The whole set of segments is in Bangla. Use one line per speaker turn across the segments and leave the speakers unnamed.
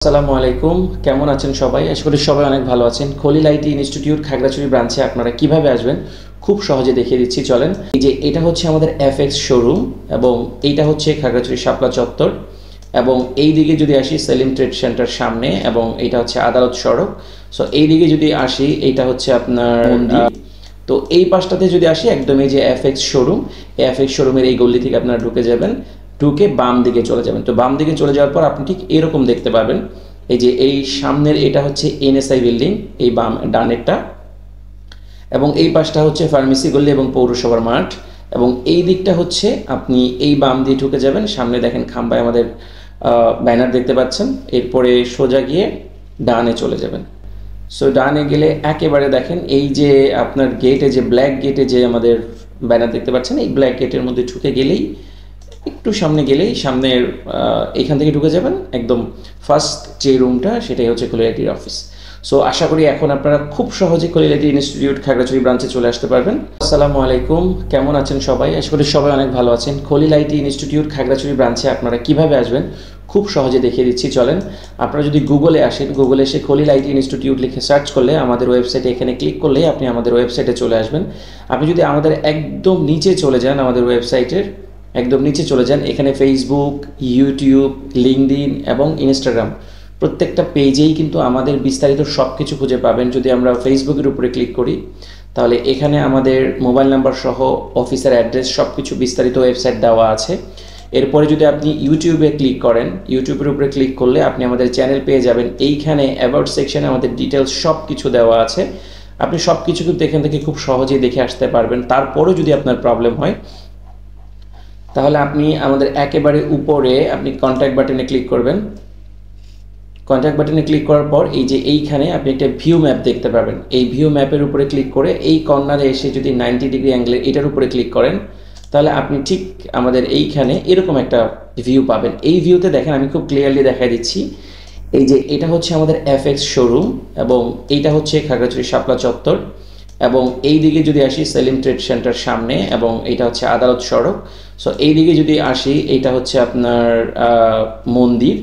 আসসালামু আলাইকুম, কেমন আছেন সবাই? আশা করি সবাই অনেক ভালো আছেন। খলিল আইটি ইনস্টিটিউট খাগড়াছড়ি ব্রাঞ্চে আপনারা কিভাবে আসবেন খুব সহজে দেখিয়ে দিচ্ছি, চলেন। এই যে এটা হচ্ছে আমাদের এফএক্স শোরুম এবং এইটা হচ্ছে খাগড়াছড়ি শাপলা চত্বর এবং এই দিকে যদি আসি সেলিম ট্রেড সেন্টার সামনে এবং এটা হচ্ছে আদালত সড়ক। সো এই দিকে যদি আসি এটা হচ্ছে আপনার মন্দির। তো এই পাশটাতে যদি আসি একদম এই যে এফএক্স শোরুম, এই এফএক্স শোরুমের এই গলি থেকে আপনারা ঢুকে যাবেন, ঢুকে বাম দিকে চলে যাবেন। তো বাম দিকে চলে যাওয়ার পর আপনি ঠিক এরকম দেখতে পাবেন, এই যে এই সামনের এটা হচ্ছে এনএসআই বিল্ডিং, এই বাম ডানেরটা, এবং এই পাশটা হচ্ছে ফার্মেসি গলি এবং পৌরসভার মাঠ, এবং এই দিকটা হচ্ছে আপনি এই বাম দিয়ে ঢুকে যাবেন। সামনে দেখেন খাম্বায় আমাদের ব্যানার দেখতে পাচ্ছেন, এরপরে সোজা গিয়ে ডানে চলে যাবেন। সো ডানে গেলে একেবারে দেখেন এই যে আপনার গেটে, যে ব্ল্যাক গেটে যে আমাদের ব্যানার দেখতে পাচ্ছেন, এই ব্ল্যাক গেটের মধ্যে ঢুকে গেলেই, একটু সামনে গেলেই সামনের এখান থেকে ঢুকে যাবেন। একদম ফার্স্ট যে রুমটা সেটাই হচ্ছে খলিল আইটির অফিস। সো আশা করি এখন আপনারা খুব সহজে খলিল আইটি ইনস্টিটিউট খাগড়াছড়ি ব্রাঞ্চে চলে আসতে পারবেন। আসসালামু আলাইকুম, কেমন আছেন সবাই? আশা করি সবাই অনেক ভালো আছেন। খলিল আইটি ইনস্টিটিউট খাগড়াছড়ি ব্রাঞ্চে আপনারা কিভাবে আসবেন খুব সহজে দেখিয়ে দিচ্ছি, চলেন। আপনারা যদি গুগলে আসেন, গুগলে এসে খলিল আইটি ইনস্টিটিউট লিখে সার্চ করলে আমাদের ওয়েবসাইটে, এখানে ক্লিক করলে আপনি আমাদের ওয়েবসাইটে চলে আসবেন। আপনি যদি আমাদের একদম নিচে চলে যান, আমাদের ওয়েবসাইটের একদম নিচে চলে যান, এখানে ফেসবুক, ইউটিউব, লিঙ্কডইন এবং ইনস্টাগ্রাম প্রত্যেকটা পেজেই কিন্তু আমাদের বিস্তারিত সব কিছু খুঁজে পাবেন। যদি আমরা ফেসবুকের উপরে ক্লিক করি তাহলে এখানে আমাদের মোবাইল নাম্বার সহ অফিসের অ্যাড্রেস সব কিছু বিস্তারিত ওয়েবসাইট দেওয়া আছে। এরপরে যদি আপনি ইউটিউবে ক্লিক করেন, ইউটিউবের উপরে ক্লিক করলে আপনি আমাদের চ্যানেল পেয়ে যাবেন। এইখানে অ্যাবাউট সেকশনে আমাদের ডিটেলস সব কিছু দেওয়া আছে। আপনি সব কিছু কিন্তু এখান থেকে খুব সহজেই দেখে আসতে পারবেন। তারপরেও যদি আপনার প্রবলেম হয় তাহলে আপনি আমাদের একেবারে উপরে আপনি কন্ট্যাক্ট বাটনে ক্লিক করবেন। কন্ট্যাক্ট বাটনে ক্লিক করার পর এই যে এইখানে আপনি একটা ভিউ ম্যাপ দেখতে পাবেন। এই ভিউ ম্যাপের উপরে ক্লিক করে এই কর্নারে এসে যদি 90 ডিগ্রি অ্যাঙ্গেলে এটার উপরে ক্লিক করেন তাহলে আপনি ঠিক আমাদের এইখানে এরকম একটা ভিউ পাবেন। এই ভিউতে দেখেন, আমি খুব ক্লিয়ারলি দেখাই দিচ্ছি। এই যে এটা হচ্ছে আমাদের এফএক্স শোরুম এবং এইটা হচ্ছে খাগড়াছড়ি শাপলা চত্বর এবং এই দিকে যদি আসি সেলিম ট্রেড সেন্টার সামনে এবং এটা হচ্ছে আদালত সড়ক। সো এই দিকে যদি আসি এটা হচ্ছে আপনার মন্দির।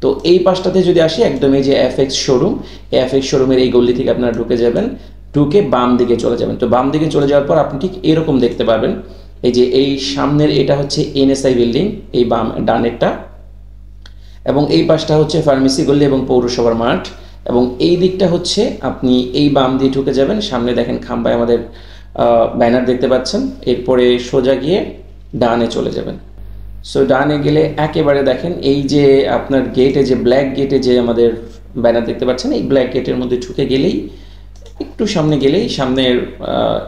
তো এই পাশটাতে যদি আসি একদম এই যে এফএক্স শোরুম, এই এফএক্স শোরুমের এই গলি থেকে আপনারা ঢুকে যাবেন, ঢুকে বাম দিকে চলে যাবেন। তো বাম দিকে চলে যাওয়ার পর আপনি ঠিক এরকম দেখতে পাবেন, এই যে এই সামনের এটা হচ্ছে এনএসআই বিল্ডিং, এই বাম ডানেরটা, এবং এই পাশটা হচ্ছে ফার্মেসি গলি এবং পৌরসভার মাঠ, এবং এই দিকটা হচ্ছে আপনি এই বাম দিয়ে ঢুকে যাবেন। সামনে দেখেন খাম্বায় আমাদের ব্যানার দেখতে পাচ্ছেন, এরপরে সোজা গিয়ে ডানে চলে যাবেন। সো ডানে গেলে একেবারে দেখেন এই যে আপনার গেটে, যে ব্ল্যাক গেটে যে আমাদের ব্যানার দেখতে পাচ্ছেন, এই ব্ল্যাক গেটের মধ্যে ঢুকে গেলেই, একটু সামনে গেলেই সামনের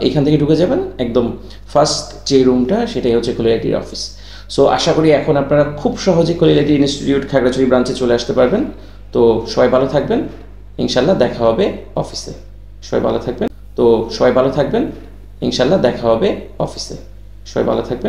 এখান থেকে ঢুকে যাবেন। একদম ফার্স্ট যে রুমটা সেটাই হচ্ছে খলিল আইটির অফিস। সো আশা করি এখন আপনারা খুব সহজে খলিল আইটি ইনস্টিটিউট খাগড়াছড়ি ব্রাঞ্চে চলে আসতে পারবেন। তো সবাই ভালো থাকবেন, ইনশাল্লাহ দেখা হবে অফিসে। সবাই ভালো থাকবেন, তো সবাই ভালো থাকবেন, ইনশাল্লাহ দেখা হবে অফিসে। সবাই ভালো থাকবেন।